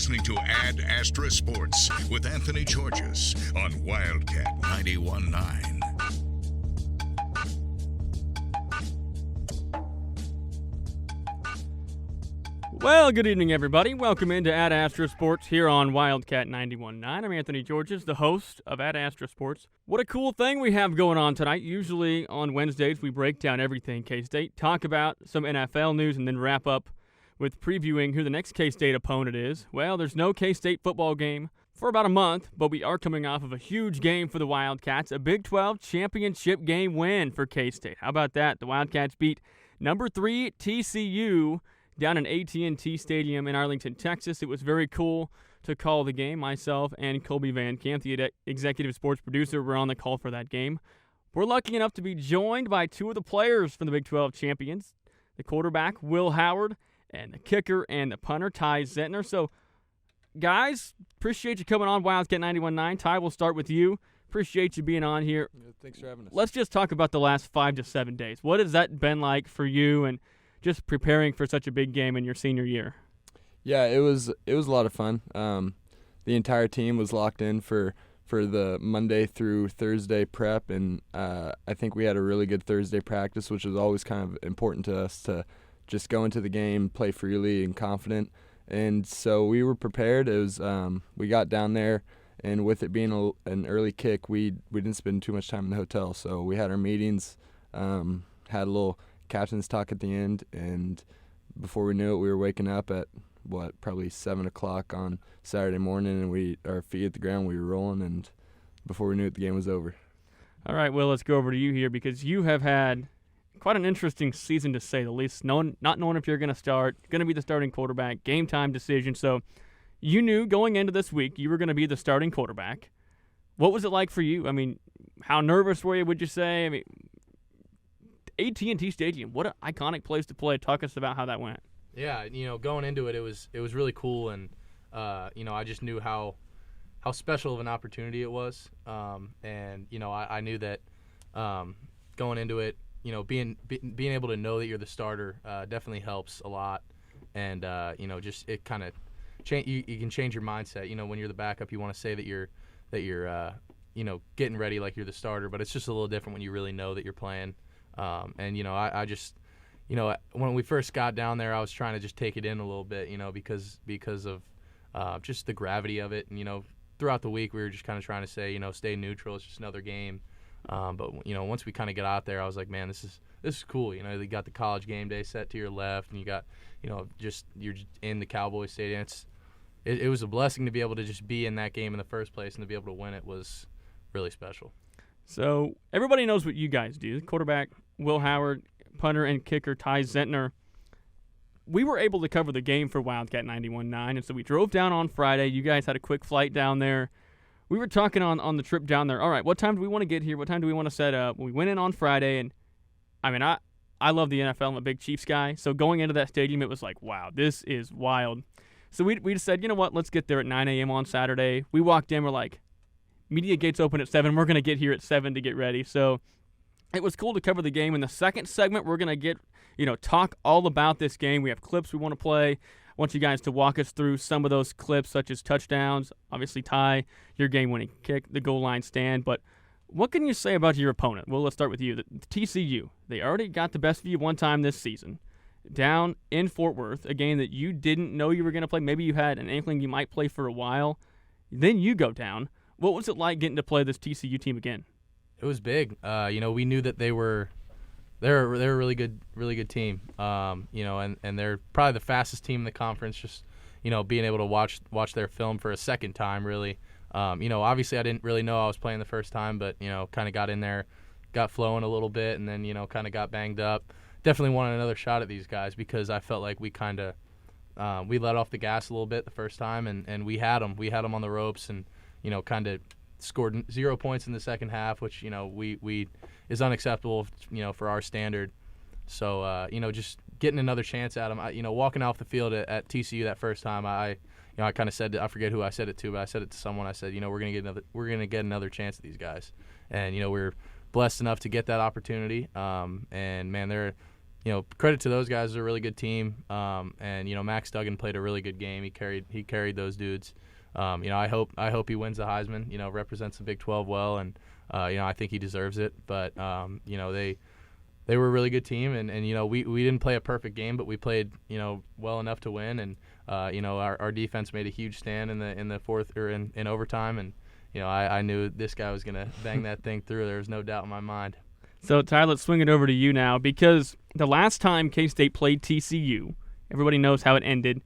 listening to Ad Astra Sports with Anthony Gorges on Wildcat 91.9. Well, good evening, everybody. Welcome into Ad Astra Sports here on Wildcat 91.9. I'm Anthony Gorges, the host of Ad Astra Sports. What a cool thing we have going on tonight. Usually on Wednesdays, we break down everything K-State, talk about some NFL news, and then wrap up with previewing who the next K-State opponent is. Well, there's no K-State football game for about a month, but we are coming off of a huge game for the Wildcats, a Big 12 championship game win for K-State. How about that? The Wildcats beat number 3 TCU down in AT&T Stadium in Arlington, Texas. It was very cool to call the game. Myself and Colby Van Camp, the executive sports producer, were on the call for that game. We're lucky enough to be joined by two of the players from the Big 12 champions, the quarterback, Will Howard, and the kicker and the punter, Ty Zentner. So, guys, appreciate you coming on Wildcat 91.9. Ty, we'll start with you. Appreciate you being on here. Yeah, thanks for having us. Let's just talk about the last 5 to 7 days. What has that been like for you and just preparing for such a big game in your senior year? Yeah, it was a lot of fun. The entire team was locked in for the Monday through Thursday prep, and I think we had a really good Thursday practice, which was always kind of important to us to just go into the game, play freely and confident. And so we were prepared. It was we got down there, and with it being an early kick, we didn't spend too much time in the hotel. So we had our meetings, had a little captain's talk at the end, and before we knew it, we were waking up at probably 7 o'clock on Saturday morning, and our feet at the ground, we were rolling, and before we knew it, the game was over. All right, Will, let's go over to you here because you have had quite an interesting season, to say the least. Not knowing if you're going to be the starting quarterback, game time decision. So you knew going into this week you were going to be the starting quarterback. What was it like for you? I mean, how nervous were you, would you say? I mean, AT&T Stadium, what an iconic place to play. Talk us about how that went. Yeah, going into it, it was really cool, and I just knew how special of an opportunity it was, and I knew that going into it, being able to know that you're the starter definitely helps a lot, and just it kind of you can change your mindset. When you're the backup, you want to say that you're getting ready like you're the starter, but it's just a little different when you really know that you're playing. I just, when we first got down there, I was trying to just take it in a little bit, because of just the gravity of it. And, throughout the week, we were just kind of trying to say, stay neutral. It's just another game. But once we kind of get out there, I was like, man, this is cool. You got the college game day set to your left, and you got, you're just in the Cowboys Stadium. It was a blessing to be able to just be in that game in the first place, and to be able to win it was really special. So everybody knows what you guys do. Quarterback Will Howard, punter and kicker Ty Zentner. We were able to cover the game for Wildcat 91.9, and so we drove down on Friday. You guys had a quick flight down there. We were talking on the trip down there. All right, what time do we want to get here? What time do we want to set up? We went in on Friday, and I mean, I love the NFL. I'm a big Chiefs guy. So going into that stadium, it was like, wow, this is wild. So we just said, you know what, let's get there at 9 a.m. on Saturday. We walked in, we're like, media gates open at 7. We're going to get here at 7 to get ready. So it was cool to cover the game. In the second segment, we're going to talk all about this game. We have clips we want to play. I want you guys to walk us through some of those clips, such as touchdowns. Obviously, Ty, your game-winning kick, the goal line stand. But what can you say about your opponent? Well, let's start with you. The TCU, they already got the best of you one time this season. Down in Fort Worth, a game that you didn't know you were going to play. Maybe you had an inkling you might play for a while. Then you go down. What was it like getting to play this TCU team again? It was big. We knew that they're a really good team. And they're probably the fastest team in the conference. Just being able to watch their film for a second time, really. Obviously I didn't really know I was playing the first time, but kind of got in there, got flowing a little bit, and then kind of got banged up. Definitely wanted another shot at these guys because I felt like we kind of we let off the gas a little bit the first time, and we had them. We had them on the ropes, and kind of scored 0 points in the second half, which we is unacceptable, for our standard. So just getting another chance at them. Walking off the field at TCU that first time, I kind of said, I forget who I said it to, but I said it to someone. I said, we're gonna get another chance at these guys, and we're blessed enough to get that opportunity. And man, credit to those guys. They're a really good team. And Max Duggan played a really good game. He carried those dudes. I hope he wins the Heisman. Represents the Big 12 well, and I think he deserves it. But they were a really good team, and we didn't play a perfect game, but we played well enough to win. And our defense made a huge stand in the fourth or in overtime, and I knew this guy was gonna bang that thing through. There was no doubt in my mind. So, Ty, let's swing it over to you now, because the last time K-State played TCU, everybody knows how it ended.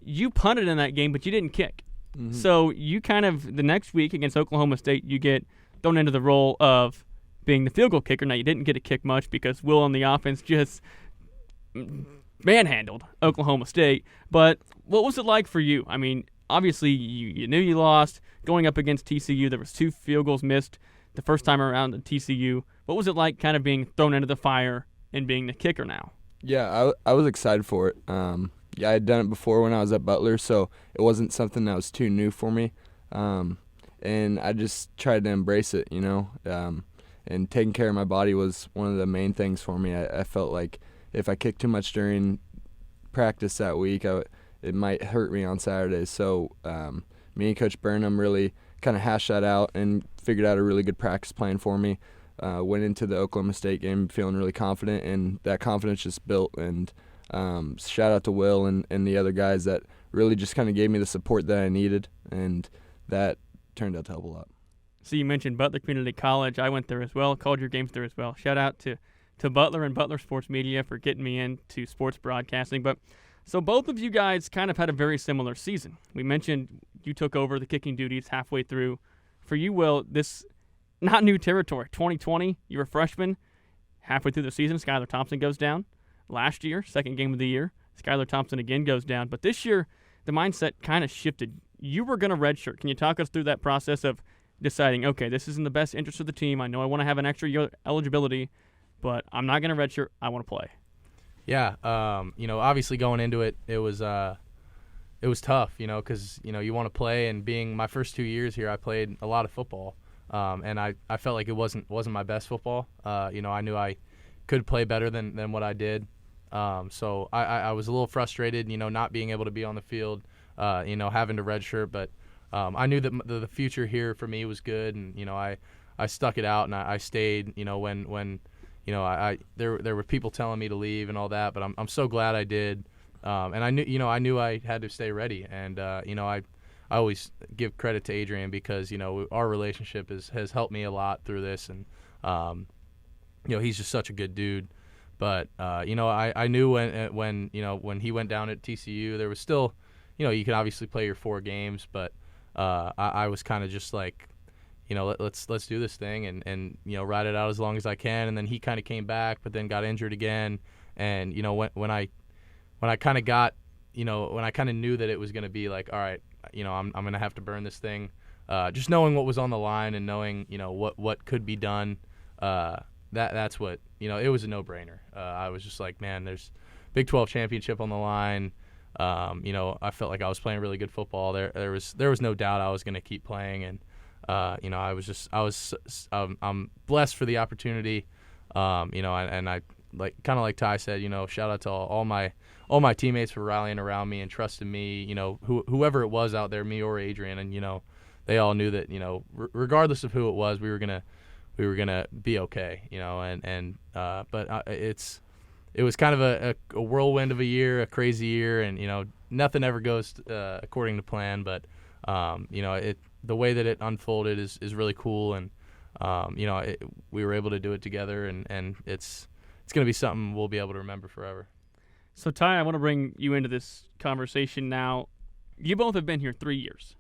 You punted in that game, but you didn't kick. Mm-hmm. So you kind of, the next week against Oklahoma State, you get thrown into the role of being the field goal kicker. Now, you didn't get to kick much because Will on the offense just manhandled Oklahoma State. But what was it like for you? I mean, obviously, you knew you lost. Going up against TCU, there was 2 field goals missed the first time around at TCU. What was it like kind of being thrown into the fire and being the kicker now? Yeah, I was excited for it. I had done it before when I was at Butler, so it wasn't something that was too new for me. And I just tried to embrace it, and taking care of my body was one of the main things for me. I felt like if I kicked too much during practice that week, it might hurt me on Saturdays. So me and Coach Burnham really kind of hashed that out and figured out a really good practice plan for me. Went into the Oklahoma State game feeling really confident, and that confidence just built. And shout out to Will and the other guys that really just kind of gave me the support that I needed, and that turned out to help a lot. So you mentioned Butler Community College. I went there as well, called your games there as well. Shout out to Butler and Butler Sports Media for getting me into sports broadcasting. But so both of you guys kind of had a very similar season. We mentioned you took over the kicking duties halfway through. For you, Will, this not new territory. 2020, you were a freshman. Halfway through the season, Skylar Thompson goes down. Last year, second game of the year, Skylar Thompson again goes down. But this year, the mindset kind of shifted. You were going to redshirt. Can you talk us through that process of deciding, okay, this is in the best interest of the team. I know I want to have an extra year eligibility, but I'm not going to redshirt. I want to play. Yeah, obviously going into it, it was tough, because you want to play. And being my first 2 years here, I played a lot of football, and I felt like it wasn't my best football. I knew I could play better than what I did. So I was a little frustrated, not being able to be on the field, having to redshirt. But I knew that the future here for me was good, and I stuck it out and I stayed. When there were people telling me to leave and all that, but I'm so glad I did. And I knew I had to stay ready. And I always give credit to Adrian because our relationship has helped me a lot through this, and he's just such a good dude. But I knew when he went down at TCU, there was still, you can obviously play your 4 games, but I was kind of just like, let's do this thing and ride it out as long as I can. And then he kind of came back, but then got injured again. And when I kind of got, when I kind of knew that it was going to be like, all right, I'm going to have to burn this thing. Just knowing what was on the line and knowing, what could be done. That's what, it was a no-brainer. I was just like, man, there's Big 12 championship on the line. I felt like I was playing really good football. There was no doubt I was going to keep playing, and I'm blessed for the opportunity. And I like Ty said, shout out to all my teammates for rallying around me and trusting me. Whoever it was out there, me or Adrian, and they all knew that regardless of who it was, we were gonna be okay. But it was kind of a whirlwind of a year, a crazy year, and nothing ever goes according to plan. But the way that it unfolded is really cool, and we were able to do it together, and it's going to be something we'll be able to remember forever. So Ty, I want to bring you into this conversation now. You both have been here 3 years.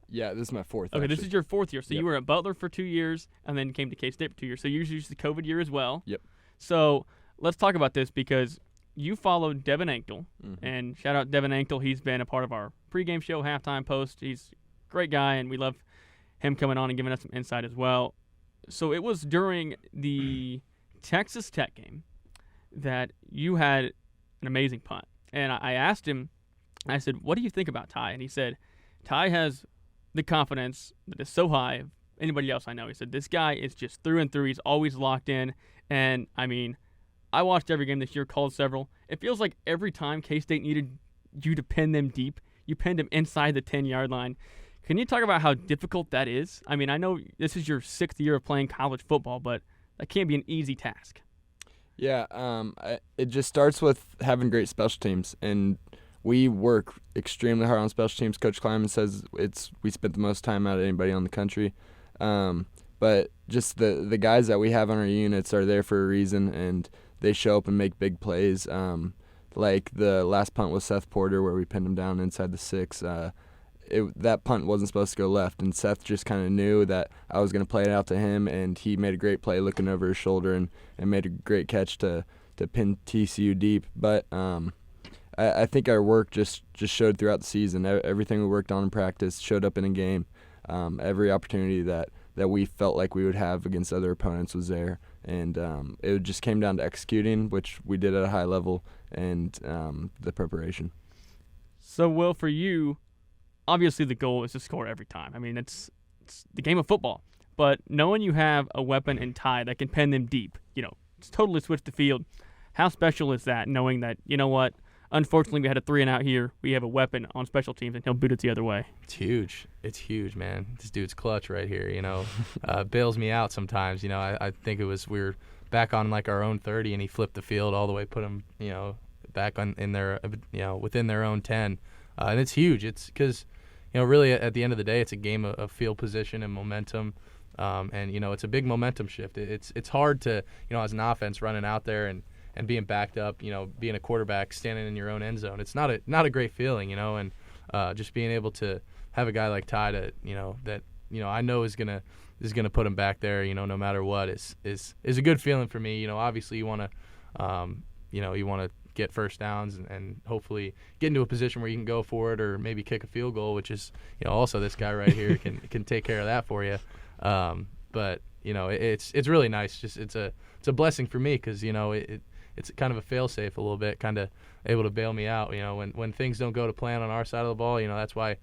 Yeah, this is my 4th. Okay, actually. This is your 4th year. So Yep. You were at Butler for 2 years and then came to K-State for 2 years. So you used the COVID year as well. Yep. So let's talk about this because you followed Devin Ankle. Mm-hmm. And shout out Devin Ankle. He's been a part of our pregame show, halftime post. He's a great guy, and we love him coming on and giving us some insight as well. So it was during the Texas Tech game that you had an amazing punt. And I asked him, I said, what do you think about Ty? And he said, Ty has the confidence that is so high of anybody else I know. He said, this guy is just through and through. He's always locked in. And, I mean, I watched every game this year, called several. It feels like every time K-State needed you to pin them deep, you pinned them inside the 10-yard line. Can you talk about how difficult that is? I mean, I know this is your 6th year of playing college football, but that can't be an easy task. Yeah, it just starts with having great special teams, and we work extremely hard on special teams. Coach Kleiman says we spent the most time out of anybody on the country. But just the guys that we have on our units are there for a reason, and they show up and make big plays. Like the last punt with Seth Porter where we pinned him down inside the 6. That punt wasn't supposed to go left, and Seth just kind of knew that I was going to play it out to him, and he made a great play looking over his shoulder and made a great catch to pin TCU deep. But I think our work just showed throughout the season. Everything we worked on in practice showed up in a game. Every opportunity that we felt like we would have against other opponents was there, and it just came down to executing, which we did at a high level, and the preparation. So, Will, for you, obviously the goal is to score every time. I mean, it's the game of football. But knowing you have a weapon in Ty that can pin them deep, it's totally switch the field. How special is that, knowing that, you know what, unfortunately we had a 3-and-out here. We have a weapon on special teams, and he'll boot it the other way. It's huge. It's huge, man. This dude's clutch right here, bails me out sometimes. I think we were back on like our own 30, and he flipped the field all the way, put him, back in their, within their own 10. And it's huge. It's because, really at the end of the day, it's a game of field position and momentum. And it's a big momentum shift. It's hard to, as an offense running out there and being backed up, being a quarterback standing in your own end zone. It's not a great feeling, and just being able to have a guy like Ty that I know is gonna put him back there, no matter what is a good feeling for me. Obviously you want to get first downs and hopefully get into a position where you can go for it or maybe kick a field goal, which is also this guy right here can take care of that for you. But it's really nice. Just it's a blessing for me because it's kind of a fail-safe a little bit, kind of able to bail me out. When things don't go to plan on our side of the ball, that's why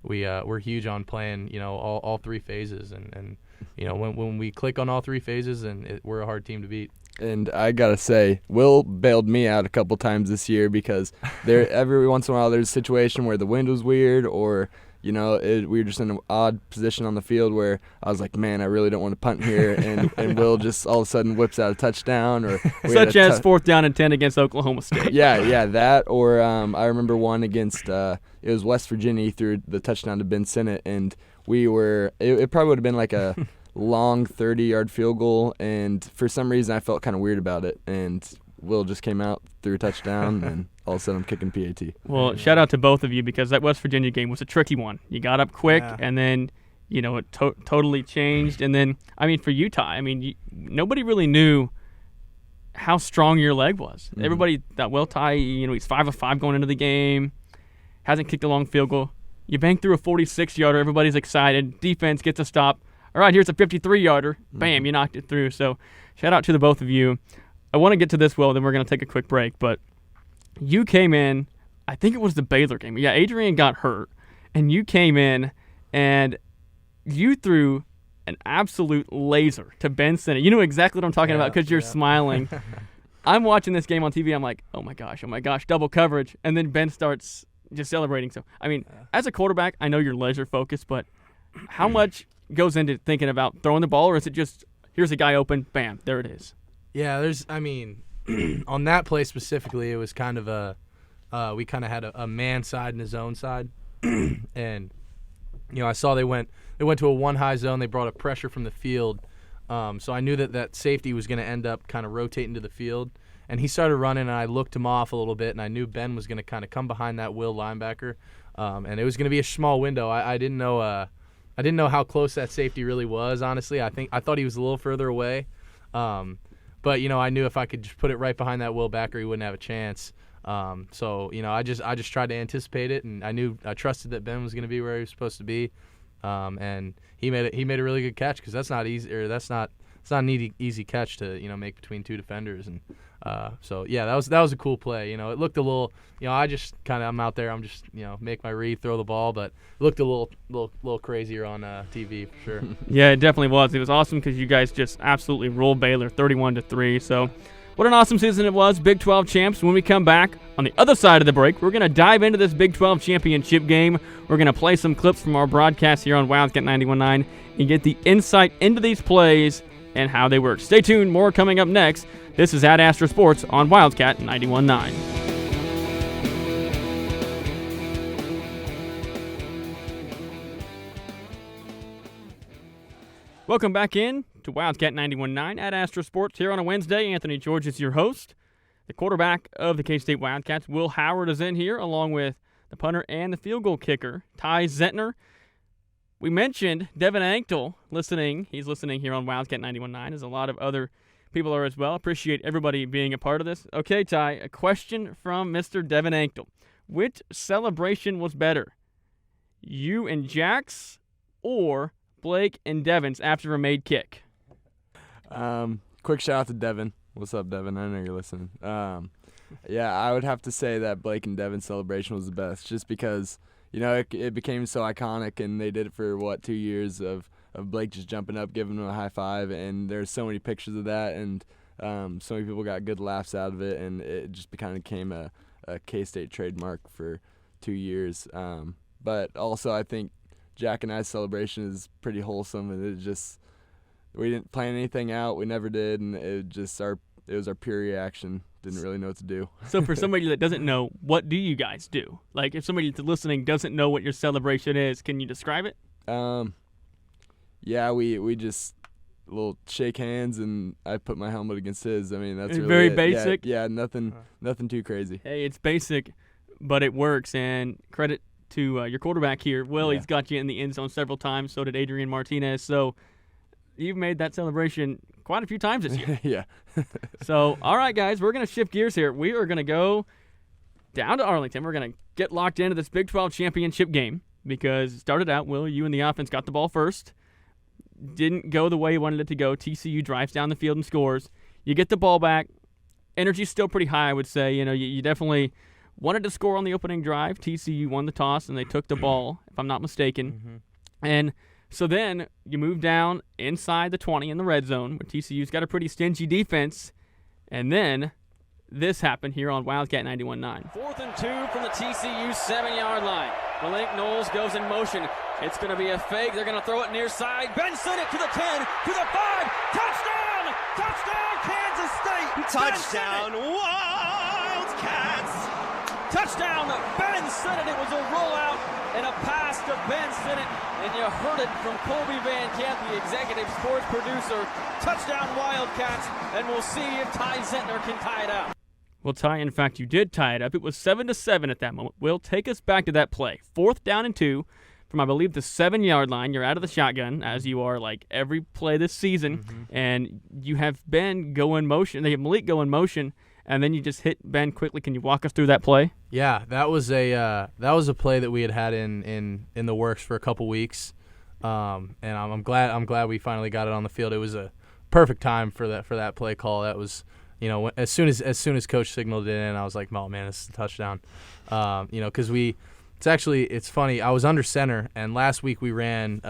we're huge on playing all 3 phases, and when we click on all 3 phases, and we're a hard team to beat. And I gotta say, Will bailed me out a couple times this year because every once in a while there's a situation where the wind was weird or we were just in an odd position on the field where I was like, man, I really don't want to punt here, and Will just all of a sudden whips out a touchdown, or such as 4th down and 10 against Oklahoma State. Yeah, that, or I remember one against it was West Virginia. He threw the touchdown to Ben Sinnott, and it probably would have been like a long 30-yard field goal, and for some reason I felt kind of weird about it, and Will just came out, threw a touchdown, and all of a sudden I'm kicking PAT. Well, shout out to both of you because that West Virginia game was a tricky one. You got up quick, and then, it totally changed. And then, for you, Ty, nobody really knew how strong your leg was. Mm-hmm. Everybody thought, well, Ty, he's 5 of 5 going into the game, hasn't kicked a long field goal. You bang through a 46-yarder, everybody's excited. Defense gets a stop. All right, here's a 53-yarder. Bam, you knocked it through. So shout out to the both of you. I want to get to this, Will, then we're going to take a quick break. But you came in, I think it was the Baylor game. Yeah, Adrian got hurt, and you came in, and you threw an absolute laser to Ben Sinnott. You know exactly what I'm talking about because you're smiling. I'm watching this game on TV. I'm like, oh, my gosh, double coverage. And then Ben starts just celebrating. So, as a quarterback, I know you're laser-focused, but how much goes into thinking about throwing the ball, or is it just, here's a guy open, bam, there it is? Yeah, on that play specifically, it was kind of we kind of had a man side and a zone side. And, I saw they went to a one high zone. They brought a pressure from the field. So I knew that safety was going to end up kind of rotating to the field. And he started running, and I looked him off a little bit, and I knew Ben was going to kind of come behind that Will linebacker. And it was going to be a small window. I didn't know how close that safety really was, honestly. I thought he was a little further away. But, I knew if I could just put it right behind that Will backer, he wouldn't have a chance. So, I just tried to anticipate it, and I trusted that Ben was going to be where he was supposed to be. And he made a really good catch because that's not easy, or that's not an easy catch to, make between 2 defenders. And so, yeah, that was a cool play. It looked a little, I'm out there, I'm just, make my read, throw the ball, but it looked a little crazier on TV for sure. Yeah, it definitely was. It was awesome because you guys just absolutely rolled Baylor 31-3. So What an awesome season it was, Big 12 champs. When we come back on the other side of the break, we're going to dive into this Big 12 championship game. We're going to play some clips from our broadcast here on Wildcat 91.9 and get the insight into these plays and how they work. Stay tuned, more coming up next. This is Ad Astra Sports on Wildcat 91.9. Welcome back in to Wildcat 91.9 at Astra Sports here on a Wednesday. Anthony Gorges is your host. The quarterback of the K-State Wildcats, Will Howard, is in here along with the punter and the field goal kicker, Ty Zentner. We mentioned Devin Anktel listening. He's listening here on Wildcat 91.9, as a lot of other people are as well. Appreciate everybody being a part of this. Okay, Ty, a question from Mr. Devin Anktel. Which celebration was better, you and Jax or Blake and Devin's after a made kick? Quick shout out to Devin. What's up, Devin? I know you're listening. Yeah, I would have to say that Blake and Devin's celebration was the best, just because, you know, it became so iconic, and they did it for, 2 years of Blake just jumping up, giving him a high five, and there's so many pictures of that, and so many people got good laughs out of it, and it just kind of became a K-State trademark for 2 years. But also, I think Jack and I's celebration is pretty wholesome, and we didn't plan anything out. We never did, and it was our pure reaction. Didn't really know what to do. So for somebody that doesn't know, what do you guys do? Like, if somebody that's listening doesn't know what your celebration is, can you describe it? Yeah, we just little shake hands, and I put my helmet against his. I mean, that's really very it. basic. Yeah, nothing too crazy. Hey, it's basic, but it works, and credit to your quarterback here. Will, he's got you in the end zone several times. So did Adrian Martinez. So you've made that celebration quite a few times this year. Yeah. So, all right, guys, we're going to shift gears here. We are going to go down to Arlington. We're going to get locked into this Big 12 championship game because it started out, Will, you and the offense got the ball first. Didn't go the way you wanted it to go. TCU drives down the field and scores. You get the ball back. Energy's still pretty high, I would say. You know, you definitely wanted to score on the opening drive. TCU won the toss, and they took the ball, if I'm not mistaken. Mm-hmm. And so then you move down inside the 20 in the red zone, where TCU's got a pretty stingy defense. And then this happened here on Wildcat 91.9. 4th and 2 from the TCU 7-yard line. Malik Knowles goes in motion. It's going to be a fake. They're going to throw it near side. Ben sent it to the 10, to the 5. Touchdown! Touchdown, Kansas State! Touchdown, Wildcats! Touchdown, Ben Sinnott. It was a rollout and a pass to Ben Sinnott. And you heard it from Colby Van Camp, the executive sports producer. Touchdown, Wildcats. And we'll see if Ty Zentner can tie it up. Well, Ty, in fact, you did tie it up. It was 7-7 at that moment. Will, take us back to that play. 4th down and 2 from, I believe, the 7-yard line. You're out of the shotgun, as you are like every play this season. Mm-hmm. And you have Ben go in motion. They have Malik go in motion. And then you just hit Ben quickly. Can you walk us through that play? Yeah, that was a play that we had in the works for a couple weeks, and I'm glad we finally got it on the field. It was a perfect time for that play call. That was, you know, as soon as Coach signaled it in, I was like, oh man, this is a touchdown. You know, because it's funny. I was under center, and last week we ran.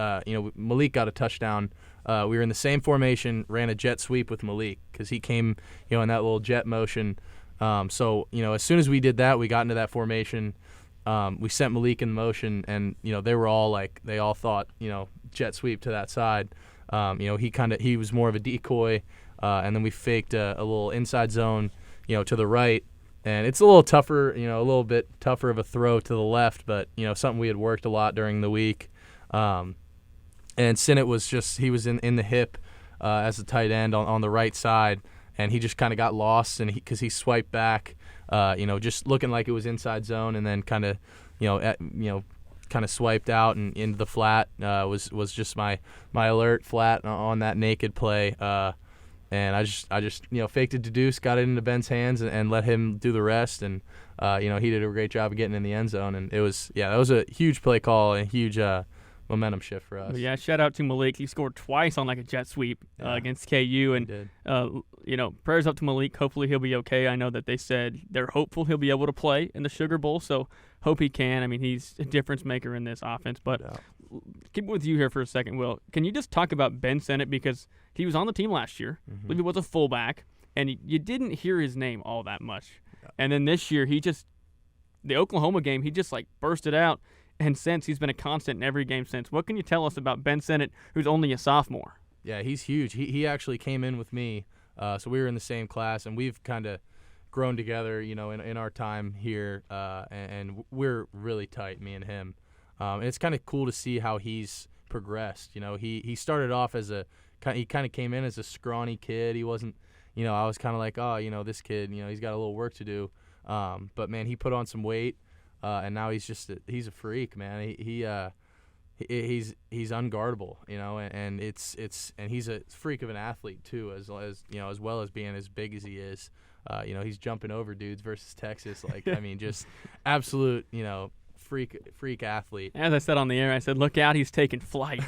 Malik got a touchdown. We were in the same formation, ran a jet sweep with Malik because he came, you know, in that little jet motion. So, you know, as soon as we did that, we got into that formation. We sent Malik in motion, and, you know, they all thought, you know, jet sweep to that side. You know, he was more of a decoy, and then we faked a little inside zone, you know, to the right. And it's a little tougher, you know, a little bit tougher of a throw to the left, but, you know, something we had worked a lot during the week. And Sinnott was he was in the hip as a tight end on the right side, and he just kind of got lost, and because he swiped back, you know, just looking like it was inside zone, and then kind of, kind of swiped out and into the flat. Was just my alert flat on that naked play, and I just you know, faked it to Deuce, got it into Ben's hands, and let him do the rest, and you know, he did a great job of getting in the end zone, and that was a huge play call and a huge momentum shift for us. Yeah, shout out to Malik. He scored twice on like a jet sweep against KU, and you know, prayers up to Malik. Hopefully he'll be okay. I know that they said they're hopeful he'll be able to play in the Sugar Bowl, so hope he can. I mean, he's a difference maker in this offense. But keep it with you here for a second, Will. Can you just talk about Ben Sinnott, because he was on the team last year? I believe he was a fullback. and you didn't hear his name all that much. Yeah. And then this year, the Oklahoma game, he just like bursted out, and since he's been a constant in every game since. What can you tell us about Ben Sinnott, who's only a sophomore? Yeah, he's huge. He actually came in with me, so we were in the same class, and we've kind of grown together, in our time here, and we're really tight, me and him. And it's kind of cool to see how he's progressed. He started off he kind of came in as a scrawny kid. He wasn't, I was kind of like, oh, this kid, he's got a little work to do. But man, he put on some weight, and now he's he's a freak, man. He's unguardable, and and he's a freak of an athlete too, as well as being as big as he is. He's jumping over dudes versus Texas, just absolute, freak athlete. As I said on the air, I said, look out, he's taking flight.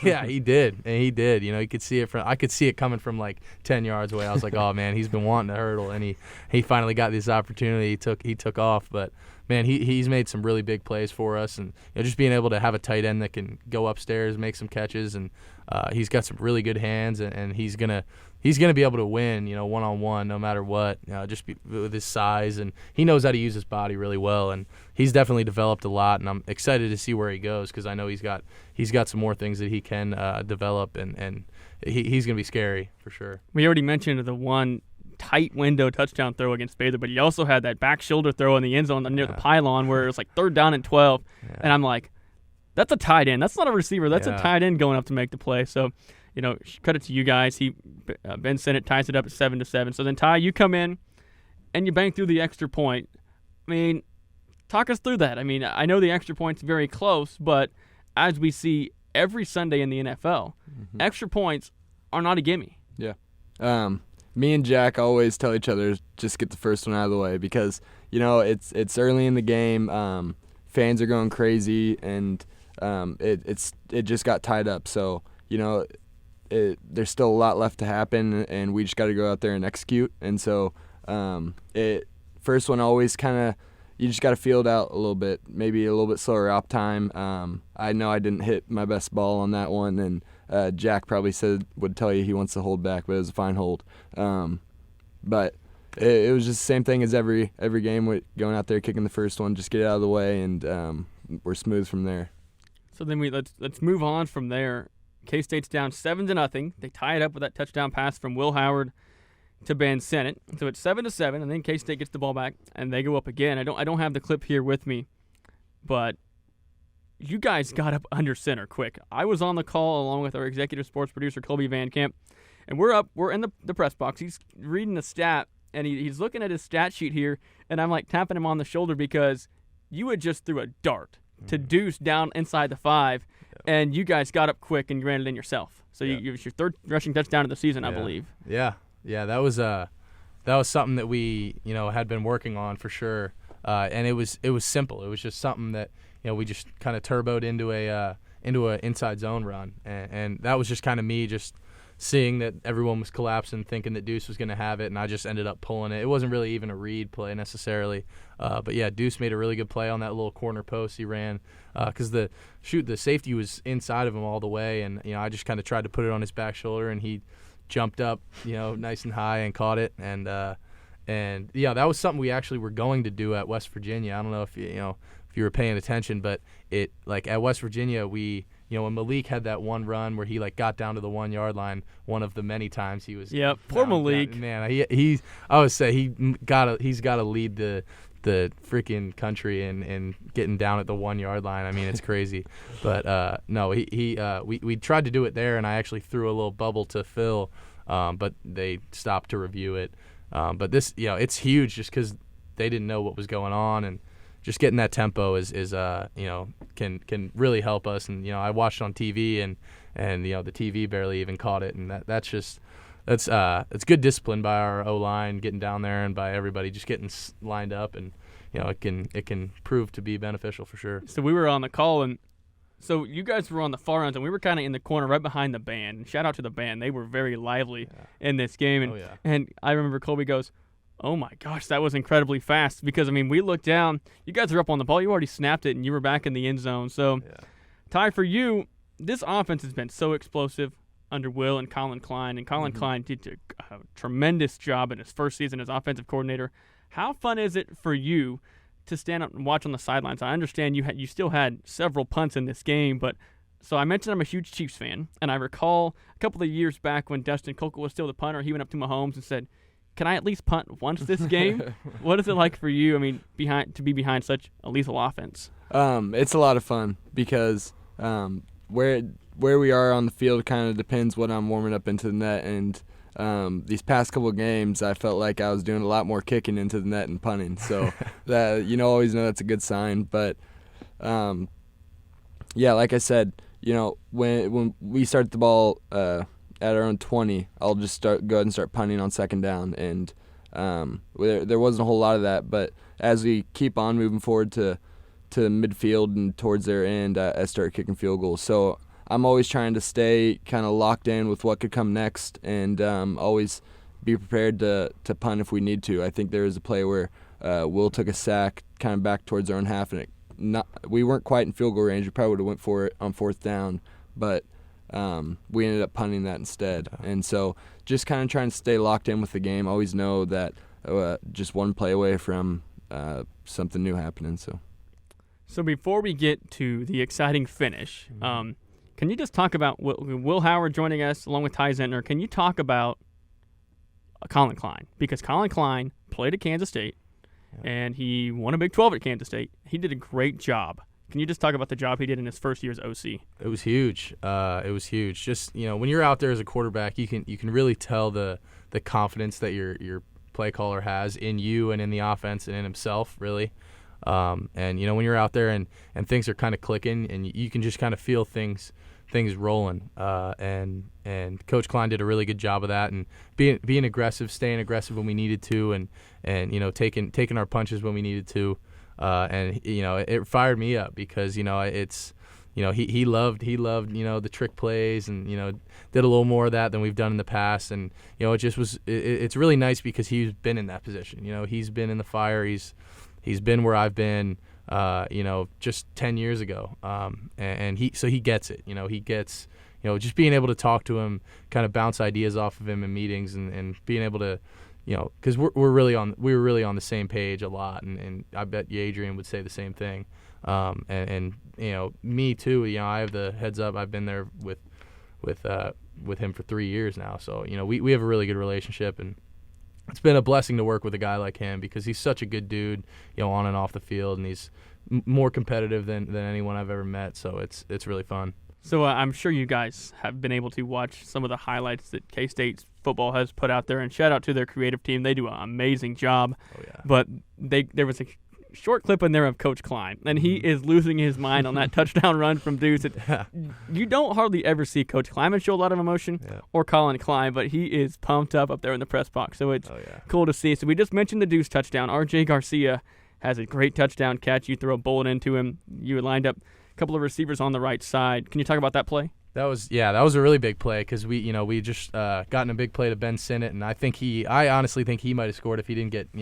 Yeah, he did. And he did. You could see it I could see it coming from like 10 yards away. I was like, oh man, he's been wanting to hurdle, and he finally got this opportunity. He took off, but man, he's made some really big plays for us, and just being able to have a tight end that can go upstairs, make some catches, and he's got some really good hands, and he's gonna be able to win, one-on-one, no matter what, just with his size, and he knows how to use his body really well, and he's definitely developed a lot, and I'm excited to see where he goes, because I know he's got some more things that he can develop, and he's gonna be scary for sure. We already mentioned the one tight window touchdown throw against Baylor, but he also had that back shoulder throw in the end zone near the pylon where it was like 3rd down and 12, and I'm like, that's a tight end. That's not a receiver. That's a tight end going up to make the play. So, credit to you guys. Ben Sinnott ties it up at 7-7. So then, Ty, you come in and you bang through the extra point. I mean, talk us through that. I mean, I know the extra point's very close, but as we see every Sunday in the NFL, extra points are not a gimme. Yeah. Me and Jack always tell each other just get the first one out of the way because it's early in the game. Fans are going crazy, and it just got tied up. So there's still a lot left to happen, and we just got to go out there and execute. And so first one always kind of you just got to feel it out a little bit, maybe a little bit slower op time. I know I didn't hit my best ball on that one, and Jack probably would tell you he wants to hold back, but it was a fine hold. But it was just the same thing as every game with going out there, kicking the first one, just get it out of the way, and we're smooth from there. So then let's move on from there. K-State's down 7-0. They tie it up with that touchdown pass from Will Howard to Ben Sinnott. So it's 7-7, and then K-State gets the ball back, and they go up again. I don't have the clip here with me, but you guys got up under center quick. I was on the call along with our executive sports producer, Colby Van Camp, and we're in the press box. He's reading the stat, and he's looking at his stat sheet here, and I'm like tapping him on the shoulder because you had just threw a dart to Deuce down inside the 5, and you guys got up quick and ran it in yourself. So it was your 3rd rushing touchdown of the season, I believe. Yeah, that was something that we had been working on for sure, and it was simple. It was just something that we just kind of turboed into a inside zone run, and that was just kind of me just seeing that everyone was collapsing, thinking that Deuce was going to have it, and I just ended up pulling it. It wasn't really even a read play necessarily, but yeah, Deuce made a really good play on that little corner post he ran because the safety was inside of him all the way, and I just kind of tried to put it on his back shoulder, and he jumped up, nice and high and caught it, and yeah, that was something we actually were going to do at West Virginia. I don't know if if you were paying attention, but at West Virginia we. When Malik had that one run where he got down to the 1 yard line, one of the many times he was. Yeah, poor Malik. Man, I would say he's got to lead the freaking country in getting down at the 1 yard line. I mean, it's crazy, but no, we tried to do it there, and I actually threw a little bubble to Phil, but they stopped to review it. But this, it's huge just because they didn't know what was going on, and just getting that tempo is can really help us. And I watched on TV, and the TV barely even caught it, and it's good discipline by our O-line getting down there, and by everybody just getting lined up, and it can prove to be beneficial for sure. So we were on the call, and so you guys were on the far end, and we were kind of in the corner right behind the band. And shout out to the band; they were very lively in this game. And and I remember Colby goes, oh my gosh, that was incredibly fast because, we looked down. You guys were up on the ball. You already snapped it, and you were back in the end zone. So, Ty, for you, this offense has been so explosive. under Will and Colin Klein, and Colin Klein did a tremendous job in his first season as offensive coordinator. How fun is it for you to stand up and watch on the sidelines? I understand you still had several punts in this game, but so I mentioned I'm a huge Chiefs fan, and I recall a couple of years back when Dustin Kokel was still the punter, he went up to Mahomes and said, "Can I at least punt once this game?" What is it like for you? I mean, to be behind such a lethal offense. It's a lot of fun because where we are on the field kind of depends what I'm warming up into the net, and these past couple of games I felt like I was doing a lot more kicking into the net and punting, so that always know that's a good sign. But yeah, like I said, when we start the ball at our own 20, I'll just go ahead and start punting on second down, and there wasn't a whole lot of that, but as we keep on moving forward to midfield and towards their end, I start kicking field goals. So I'm always trying to stay kind of locked in with what could come next, and always be prepared to punt if we need to. I think there was a play where Will took a sack kind of back towards our own half, and we weren't quite in field goal range. We probably would have went for it on fourth down, but we ended up punting that instead. And so just kind of trying to stay locked in with the game. Always know that just one play away from something new happening. So before we get to the exciting finish, can you just talk about Will Howard joining us along with Ty Zentner? Can you talk about Colin Klein? Because Colin Klein played at Kansas State, and he won a Big 12 at Kansas State. He did a great job. Can you just talk about the job he did in his first year as OC? It was huge. Just when you're out there as a quarterback, you can really tell the confidence that your play caller has in you and in the offense and in himself, really. And when you're out there and things are kind of clicking, and you can just kind of feel things rolling. And Coach Klein did a really good job of that, and being aggressive, staying aggressive when we needed to, and taking our punches when we needed to. And it fired me up because he loved the trick plays, and did a little more of that than we've done in the past. And it's really nice because he's been in that position. He's been in the fire. He's been where I've been, just 10 years ago. And he gets it. He gets, just being able to talk to him, kind of bounce ideas off of him in meetings, and being able to, because we were really on the same page a lot, and I bet Adrian would say the same thing. And me too. I have the heads up. I've been there with him for 3 years now, so we have a really good relationship, and it's been a blessing to work with a guy like him because he's such a good dude, on and off the field, and he's more competitive than anyone I've ever met. So it's really fun. So I'm sure you guys have been able to watch some of the highlights that K-State football has put out there, and shout out to their creative team. They do an amazing job. Oh, yeah. But there was a short clip in there of Coach Klein, and he is losing his mind on that touchdown run from Deuce. You don't hardly ever see Coach Klein show a lot of emotion, or Colin Klein, but he is pumped up there in the press box. So it's cool to see. So we just mentioned the Deuce touchdown. R.J. Garcia has a great touchdown catch. You throw a bullet into him. You lined up a couple of receivers on the right side. Can you talk about that play? That was a really big play because we just gotten a big play to Ben Sinnott, and I honestly think he might have scored if he didn't get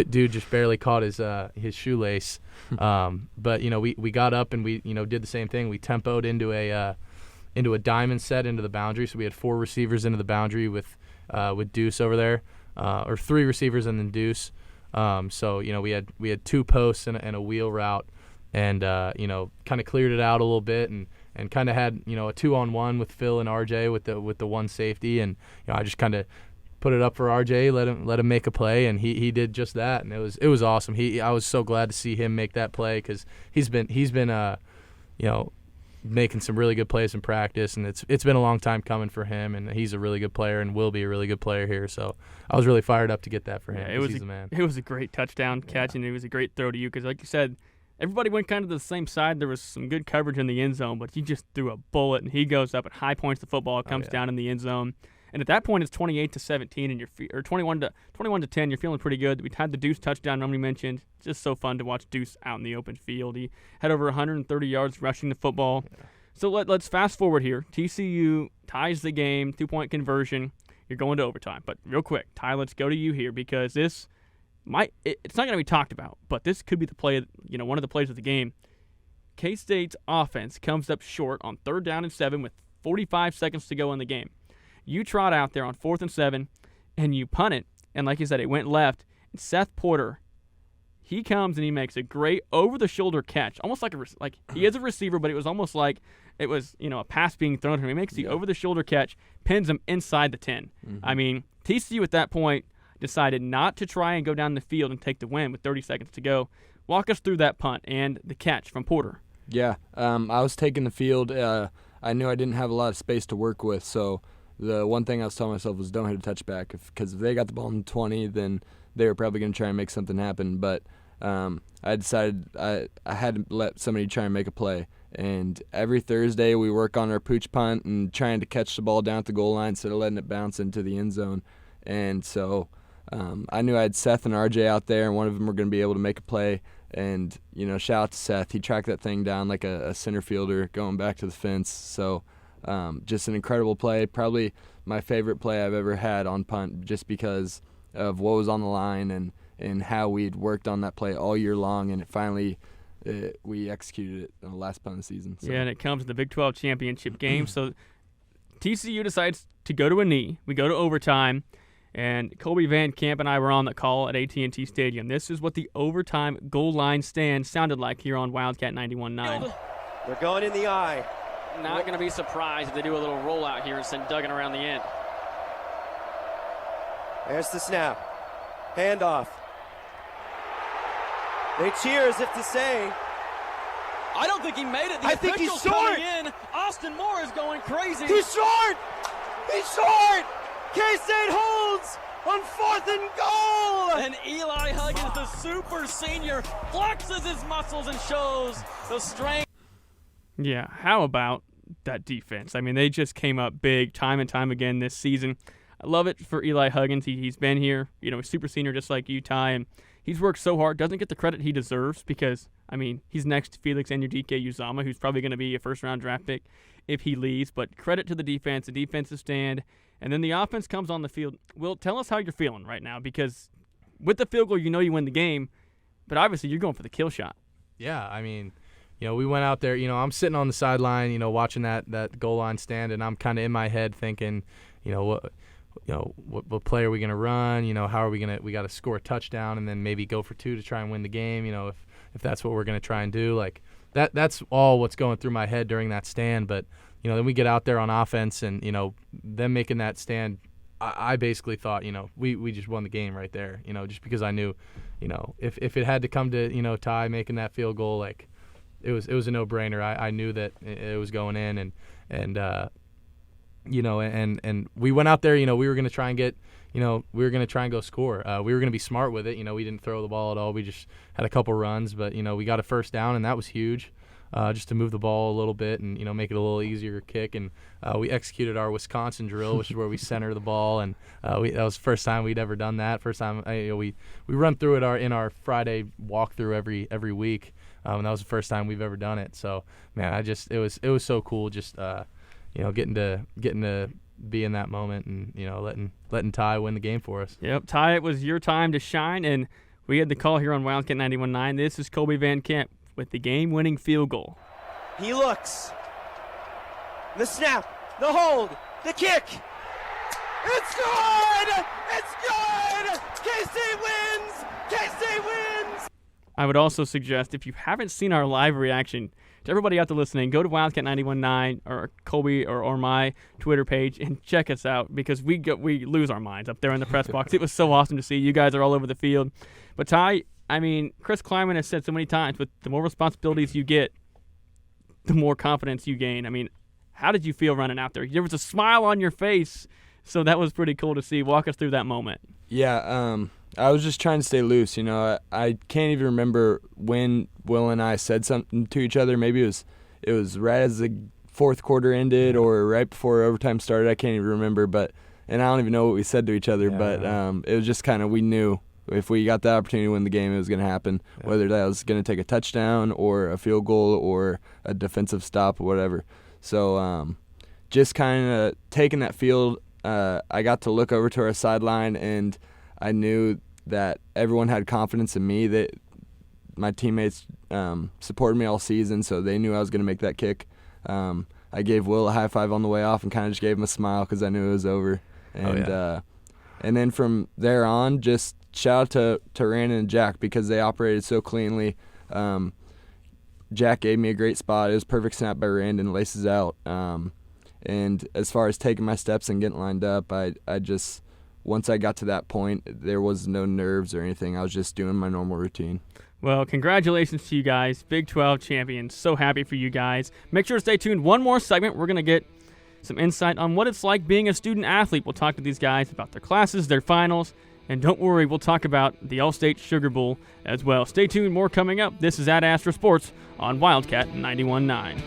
dude just barely caught his shoelace. But we got up and we did the same thing. We tempoed into a diamond set into the boundary, so we had 4 receivers into the boundary with Deuce over there, or 3 receivers and then Deuce. So we had 2 posts and a wheel route, and kind of cleared it out a little bit, and kind of had a 2-on-1 with Phil and RJ with the one safety, and I just kind of put it up for RJ, let him make a play, and he did just that, and it was awesome. I was so glad to see him make that play because he's been making some really good plays in practice, and it's been a long time coming for him, and he's a really good player and will be a really good player here. So I was really fired up to get that for him. Yeah, he's the man. It was a great touchdown catch, and it was a great throw to you because, like you said, everybody went kind of to the same side. There was some good coverage in the end zone, but he just threw a bullet, and he goes up and high points the football. It comes down in the end zone. And at that point, it's 28-17, and or 21-10. You're feeling pretty good. We had the Deuce touchdown Romney mentioned. It's just so fun to watch Deuce out in the open field. He had over 130 yards rushing the football. Yeah. So let's fast forward here. TCU ties the game, 2-point conversion. You're going to overtime. But real quick, Ty, let's go to you here because it's not going to be talked about, but this could be the play. One of the plays of the game. K-State's offense comes up short on 3rd down and 7 with 45 seconds to go in the game. You trot out there on 4th and 7, and you punt it. And like you said, it went left. And Seth Porter, he comes and he makes a great over-the-shoulder catch, almost like he is a receiver, but it was almost like it was a pass being thrown to him. He makes the over-the-shoulder catch, pins him inside the 10. Mm-hmm. I mean, TCU at that point decided not to try and go down the field and take the win with 30 seconds to go. Walk us through that punt and the catch from Porter. Yeah, I was taking the field. I knew I didn't have a lot of space to work with, so the one thing I was telling myself was don't hit a touchback, because if they got the ball in the 20, then they were probably going to try and make something happen. But I decided I had to let somebody try and make a play. And every Thursday we work on our pooch punt and trying to catch the ball down at the goal line instead of letting it bounce into the end zone. And so I knew I had Seth and RJ out there, and one of them were going to be able to make a play. And, shout out to Seth. He tracked that thing down like a center fielder going back to the fence. So just an incredible play, probably my favorite play I've ever had on punt, just because of what was on the line and how we'd worked on that play all year long, and it finally we executed it on the last punt of the season. So. Yeah, and it comes to the Big 12 championship game. So TCU decides to go to a knee. We go to overtime, and Colby Van Camp and I were on the call at AT&T Stadium. This is what the overtime goal line stand sounded like here on Wildcat 91.9. They're going in the eye. Not going to be surprised if they do a little rollout here and send Duggan around the end. There's the snap. Handoff. They cheer as if to say, I don't think he made it. The I think he's official's short. coming in. Austin Moore is going crazy. he's short! He's short! K-State holds on 4th and goal! And Eli Huggins, the super senior, flexes his muscles and shows the strength. Yeah, how about that defense? I mean, they just came up big time and time again this season. I love it for Eli Huggins. He's been here, super senior just like you, Ty, and he's worked so hard. Doesn't get the credit he deserves because, he's next to Felix Anudike-Uzama, who's probably going to be a first-round draft pick if he leaves. But credit to the defense, the defensive stand, and then the offense comes on the field. Will, tell us how you're feeling right now, because with the field goal, you win the game, but obviously you're going for the kill shot. Yeah, we went out there. I'm sitting on the sideline, watching that goal line stand, and I'm kind of in my head thinking, what play are we going to run? How are we going to – we got to score a touchdown and then maybe go for 2 to try and win the game, if that's what we're going to try and do. Like, that's all what's going through my head during that stand. But, then we get out there on offense and, them making that stand, I basically thought, we just won the game right there, just because I knew, if it had to come to, Ty making that field goal, like it was a no-brainer. I knew that it was going in and we went out there, we were going to try and get, we were going to try and go score. We were going to be smart with it. We didn't throw the ball at all. We just had a couple runs, but, we got a first down, and that was huge, just to move the ball a little bit and, make it a little easier kick. And we executed our Wisconsin drill, which is where we center the ball, and that was the first time we'd ever done that. First time we run through it in our Friday walkthrough every week, and that was the first time we've ever done it. So, man, it was so cool just getting to be in that moment and letting Ty win the game for us. Yep, Ty, it was your time to shine, and we had the call here on Wildcat 91.9. This is Colby Van Camp with the game-winning field goal. He looks. The snap, the hold, the kick. It's good! It's good! K-State wins! K-State wins! I would also suggest, if you haven't seen our live reaction, to everybody out there listening, go to Wildcat 91.9 or Colby or my Twitter page and check us out, because we lose our minds up there in the press box. It was so awesome to see. You guys are all over the field. But Ty, Chris Kleiman has said so many times, with the more responsibilities you get, the more confidence you gain. How did you feel running out there? There was a smile on your face, so that was pretty cool to see. Walk us through that moment. Yeah, I was just trying to stay loose. I can't even remember when Will and I said something to each other. Maybe it was right as the fourth quarter ended or right before overtime started. I can't even remember, and I don't even know what we said to each other. Yeah. But it was just kind of, we knew if we got the opportunity to win the game, it was going to happen, whether that was going to take a touchdown or a field goal or a defensive stop or whatever. So just kind of taking that field, I got to look over to our sideline, and I knew that everyone had confidence in me, that my teammates supported me all season, so they knew I was going to make that kick. I gave Will a high five on the way off and kind of just gave him a smile because I knew it was over. And and then from there on, just shout out to Randon and Jack because they operated so cleanly. Jack gave me a great spot. It was perfect snap by Randon, laces out. And as far as taking my steps and getting lined up, I just, once I got to that point, there was no nerves or anything. I was just doing my normal routine. Well, congratulations to you guys, Big 12 champions. So happy for you guys. Make sure to stay tuned. One more segment. We're going to get some insight on what it's like being a student athlete. We'll talk to these guys about their classes, their finals, and don't worry, we'll talk about the All-State Sugar Bowl as well. Stay tuned. More coming up. This is Ad Astra Sports on Wildcat 91.9.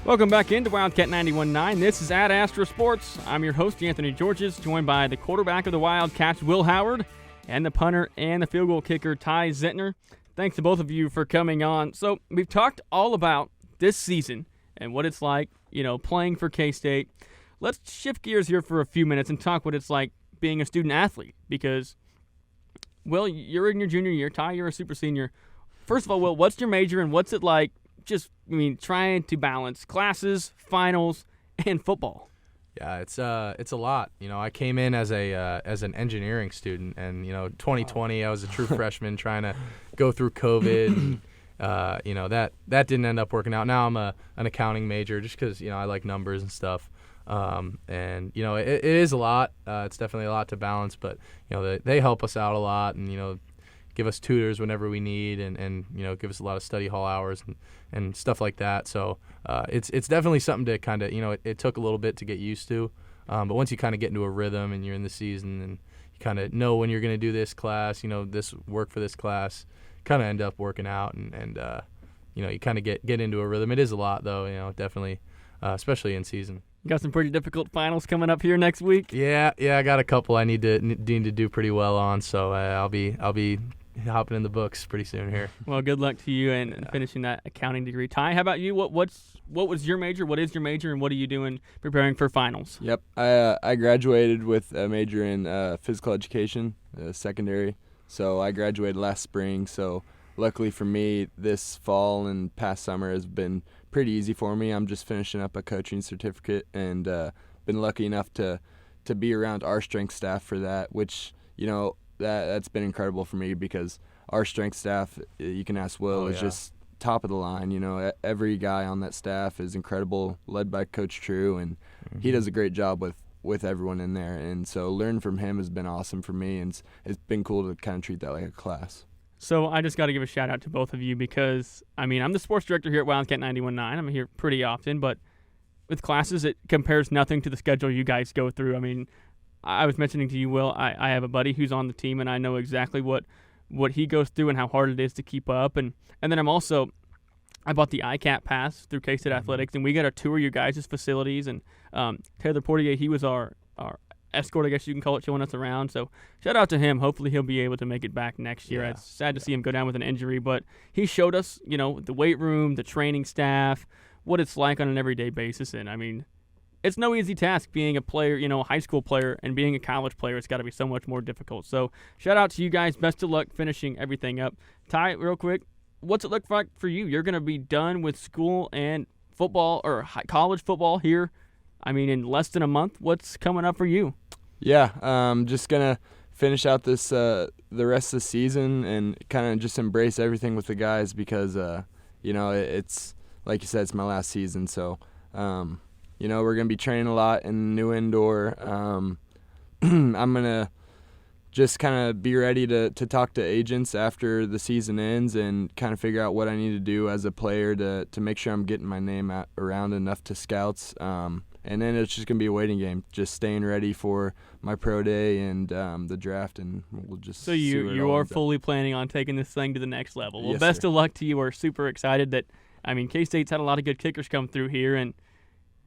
Welcome back into Wildcat 91.9. This is Ad Astra Sports. I'm your host, Anthony Gorges, joined by the quarterback of the Wildcats, Will Howard, and the punter and the field goal kicker, Ty Zentner. Thanks to both of you for coming on. So we've talked all about this season and what it's like, playing for K-State. Let's shift gears here for a few minutes and talk what it's like being a student athlete because, Will, you're in your junior year. Ty, you're a super senior. First of all, Will, what's your major and what's it like trying to balance classes, finals, and football? Yeah, it's a lot. I came in as an engineering student, and 2020 I was a true freshman trying to go through COVID. And, that didn't end up working out. Now I'm an accounting major just because I like numbers and stuff. It is a lot. It's definitely a lot to balance, but they help us out a lot, and give us tutors whenever we need, and give us a lot of study hall hours and stuff like that. So it's definitely something to kind of it took a little bit to get used to, but once you kind of get into a rhythm and you're in the season and you kind of know when you're going to do this class, this work for this class, kind of end up working out, and you kind of get into a rhythm. It is a lot though, definitely, especially in season. You got some pretty difficult finals coming up here next week. Yeah, I got a couple I need to do pretty well on, so I'll be hopping in the books pretty soon here. Well, good luck to you and finishing that accounting degree. Ty, how about you? What was your major? What is your major, and what are you doing preparing for finals? Yep, I graduated with a major in physical education, secondary. So I graduated last spring. So luckily for me, this fall and past summer has been pretty easy for me. I'm just finishing up a coaching certificate and been lucky enough to be around our strength staff for that, which that's been incredible for me because our strength staff, you can ask Will, is just top of the line. Every guy on that staff is incredible, led by Coach True, and he does a great job with everyone in there. And so learning from him has been awesome for me, and it's been cool to kind of treat that like a class. So I just got to give a shout out to both of you because, I'm the sports director here at Wildcat 91.9. I'm here pretty often, but with classes, it compares nothing to the schedule you guys go through. I was mentioning to you, Will, I have a buddy who's on the team, and I know exactly what he goes through and how hard it is to keep up. And then I bought the ICAP pass through K-State Athletics, and we got to tour you guys' facilities. And Taylor Portier, he was our escort, I guess you can call it, showing us around. So shout out to him. Hopefully he'll be able to make it back next year. Yeah. It's sad to see him go down with an injury, but he showed us, the weight room, the training staff, what it's like on an everyday basis. And, it's no easy task being a player, a high school player, and being a college player. It's got to be so much more difficult. So shout out to you guys. Best of luck finishing everything up. Ty, real quick, what's it look like for you? You're going to be done with school and football or college football here, in less than a month. What's coming up for you? Yeah, just going to finish out this the rest of the season and kind of just embrace everything with the guys because, it's, like you said, it's my last season. So, we're going to be training a lot in the new indoor. I'm going to just kind of be ready to talk to agents after the season ends and kind of figure out what I need to do as a player to make sure I'm getting my name around enough to scouts. And then it's just going to be a waiting game, just staying ready for my pro day and the draft, and we'll just So you are fully planning on taking this thing to the next level. Well, yes, best sir. of luck to you. We're super excited that, K-State's had a lot of good kickers come through here, and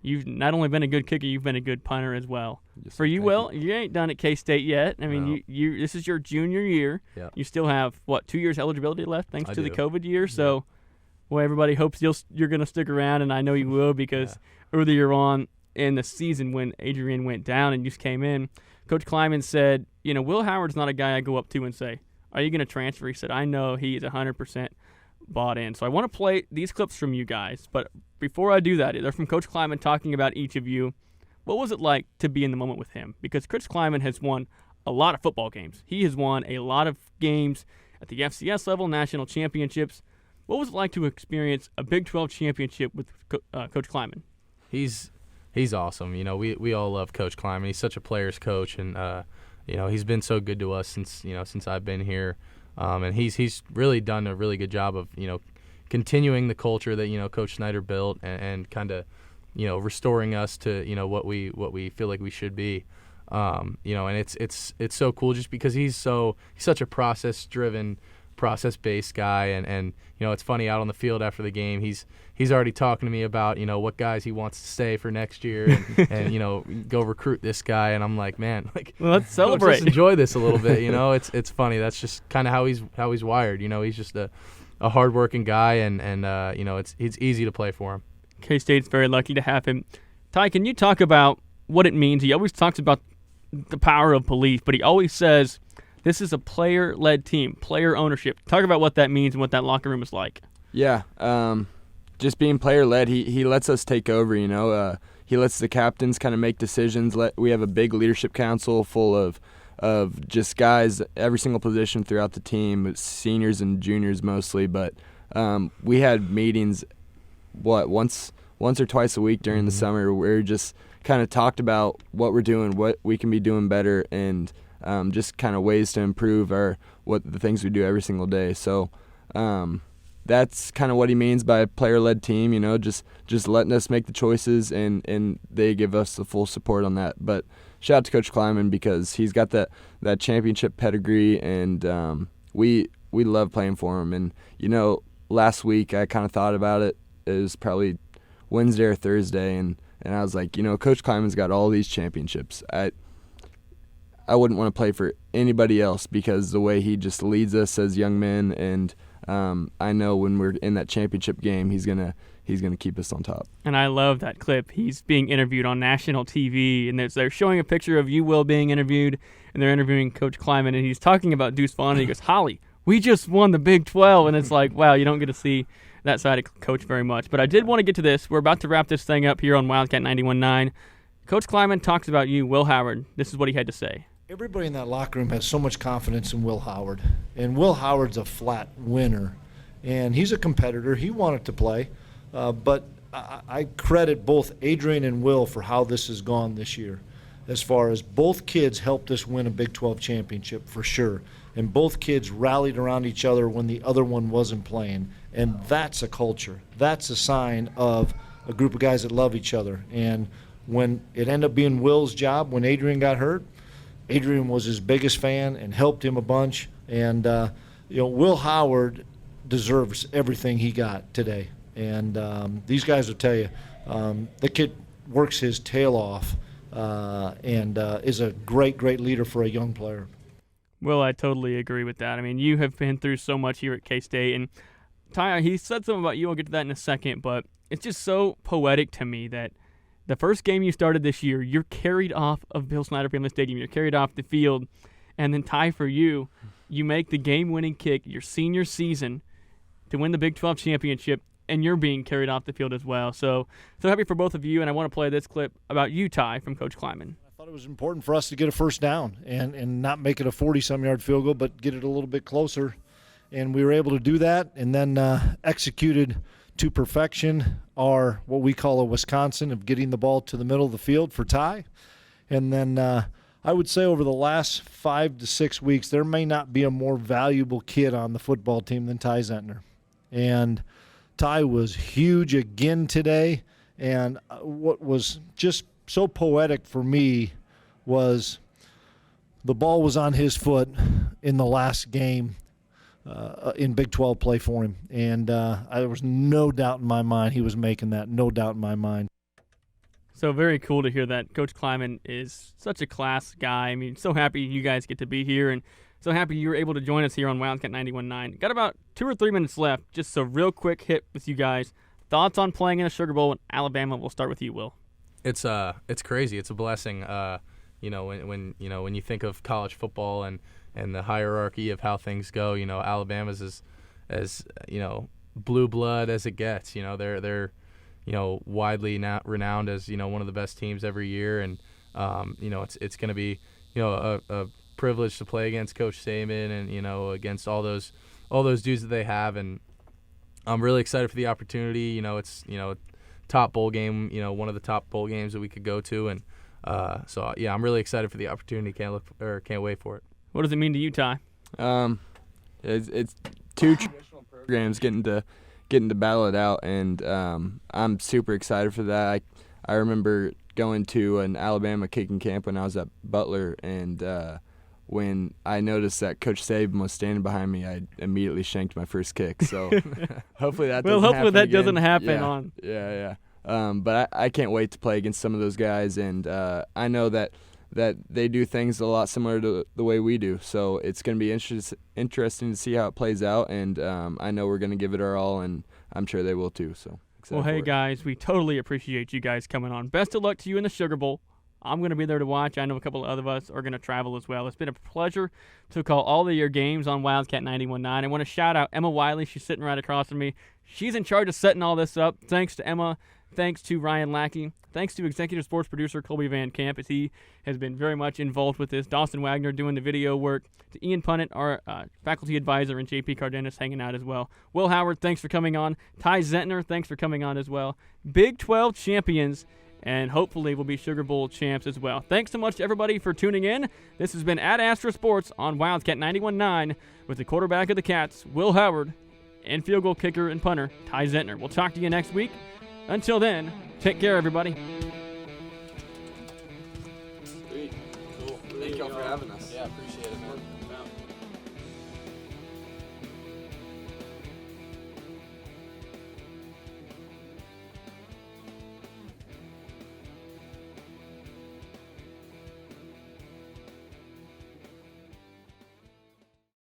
you've not only been a good kicker, you've been a good punter as well. Yes, for you, Will, you ain't done at K-State yet. No. You this is your junior year. Yeah. You still have, 2 years eligibility left thanks to the do. COVID year. So, well, everybody hopes you're going to stick around, and I know you will because earlier on in the season when Adrian went down and you just came in, Coach Kleiman said, Will Howard's not a guy I go up to and say, Are you going to transfer? He said, I know he's 100% bought in. So I want to play these clips from you guys. But before I do that, they're from Coach Kleiman talking about each of you. What was it like to be in the moment with him? Because Coach Kleiman has won a lot of football games. He has won a lot of games at the FCS level, national championships. What was it like to experience a Big 12 championship with Coach Kleiman? He's awesome. We all love Coach Kleiman. He's such a player's coach, and he's been so good to us since I've been here. And he's really done a really good job of continuing the culture that Coach Snyder built and kind of restoring us to what we feel like we should be. And it's so cool just because he's such a process-based guy, and it's funny, out on the field after the game, he's already talking to me about what guys he wants to stay for next year and go recruit this guy, and I'm like, man, well, let's celebrate. Let's just enjoy this a little bit. It's funny. That's just kind of how he's wired. He's just a hardworking guy, and it's easy to play for him. K-State's very lucky to have him. Ty, can you talk about what it means? He always talks about the power of belief, but he always says this is a player-led team, player ownership. Talk about what that means and what that locker room is like. Yeah, just being player-led, he lets us take over, He lets the captains kind of make decisions. We have a big leadership council full of just guys, every single position throughout the team, seniors and juniors mostly. But we had meetings, once or twice a week during the summer, where we just kind of talked about what we're doing, what we can be doing better, and just kind of ways to improve the things we do every single day. So that's kind of what he means by a player-led team, just letting us make the choices, and they give us the full support on that. But shout out to Coach Kleiman because he's got that championship pedigree, and we love playing for him. And, last week I kind of thought about it. It was probably Wednesday or Thursday, and I was like, Coach Kleiman's got all these championships. I wouldn't want to play for anybody else because the way he just leads us as young men, and I know when we're in that championship game, he's gonna keep us on top. And I love that clip. He's being interviewed on national TV, and they're showing a picture of you, Will, being interviewed, and they're interviewing Coach Kleiman, and he's talking about Deuce Vaughn, and he goes, Holly, we just won the Big 12, and it's like, wow, you don't get to see that side of Coach very much. But I did want to get to this. We're about to wrap this thing up here on Wildcat 91.9. Coach Kleiman talks about you, Will Howard. This is what he had to say. Everybody in that locker room has so much confidence in Will Howard. And Will Howard's a flat winner. And he's a competitor. He wanted to play. But I credit both Adrian and Will for how this has gone this year. As far as both kids helped us win a Big 12 championship for sure. And both kids rallied around each other when the other one wasn't playing. And that's a culture. That's a sign of a group of guys that love each other. And when it ended up being Will's job, when Adrian got hurt, Adrian was his biggest fan and helped him a bunch. And, Will Howard deserves everything he got today. And these guys will tell you, the kid works his tail off and is a great, great leader for a young player. Well, I totally agree with that. I mean, you have been through so much here at K-State. And Ty, he said something about you. I'll get to that in a second. But it's just so poetic to me that the first game you started this year, you're carried off of Bill Snyder Family Stadium. You're carried off the field. And then, Ty, for you, you make the game-winning kick your senior season to win the Big 12 championship, and you're being carried off the field as well. So happy for both of you, and I want to play this clip about you, Ty, from Coach Kleiman. I thought it was important for us to get a first down and not make it a 40-some-yard field goal, but get it a little bit closer. And we were able to do that and then executed to perfection our what we call a Wisconsin of getting the ball to the middle of the field for Ty. And then I would say over the last 5 to 6 weeks, there may not be a more valuable kid on the football team than Ty Zentner. And Ty was huge again today. And what was just so poetic for me was the ball was on his foot in the last game in Big 12 play for him. And there was no doubt in my mind he was making that, no doubt in my mind. So very cool to hear that. Coach Kleiman is such a class guy. I mean, so happy you guys get to be here, and so happy you were able to join us here on Wildcat 91.9. Got about 2 or 3 minutes left. Just a real quick hit with you guys. Thoughts on playing in a Sugar Bowl in Alabama? We'll start with you, Will. It's crazy. It's a blessing. When you think of college football and the hierarchy of how things go. Alabama's as blue blood as it gets. They're widely renowned as one of the best teams every year, and it's going to be a privilege to play against Coach Saban and against all those dudes that they have, and I'm really excited for the opportunity. It's top bowl game, one of the top bowl games that we could go to, and so I'm really excited for the opportunity. Can't wait for it. What does it mean to you, Ty? It's two traditional programs getting to battle it out, and I'm super excited for that. I remember going to an Alabama kicking camp when I was at Butler, and when I noticed that Coach Saban was standing behind me, I immediately shanked my first kick. So hopefully that doesn't happen that again. doesn't happen Yeah. But I can't wait to play against some of those guys, and I know that they do things a lot similar to the way we do. So it's going to be interesting to see how it plays out, and I know we're going to give it our all, and I'm sure they will too. So well, hey, guys, we totally appreciate you guys coming on. Best of luck to you in the Sugar Bowl. I'm going to be there to watch. I know a couple of other us are going to travel as well. It's been a pleasure to call all of your games on Wildcat 91.9. I want to shout out Emma Wiley. She's sitting right across from me. She's in charge of setting all this up. Thanks to Emma. Thanks to Ryan Lackey. Thanks to executive sports producer Colby Van Camp, as he has been very much involved with this. Dawson Wagner doing the video work. To Ian Punnett, our faculty advisor, and JP Cardenas hanging out as well. Will Howard, thanks for coming on. Ty Zentner, thanks for coming on as well. Big 12 champions, and hopefully we'll be Sugar Bowl champs as well. Thanks so much to everybody for tuning in. This has been Ad Astra Sports on Wildcat 91.9 with the quarterback of the Cats, Will Howard, and field goal kicker and punter, Ty Zentner. We'll talk to you next week. Until then, take care, everybody.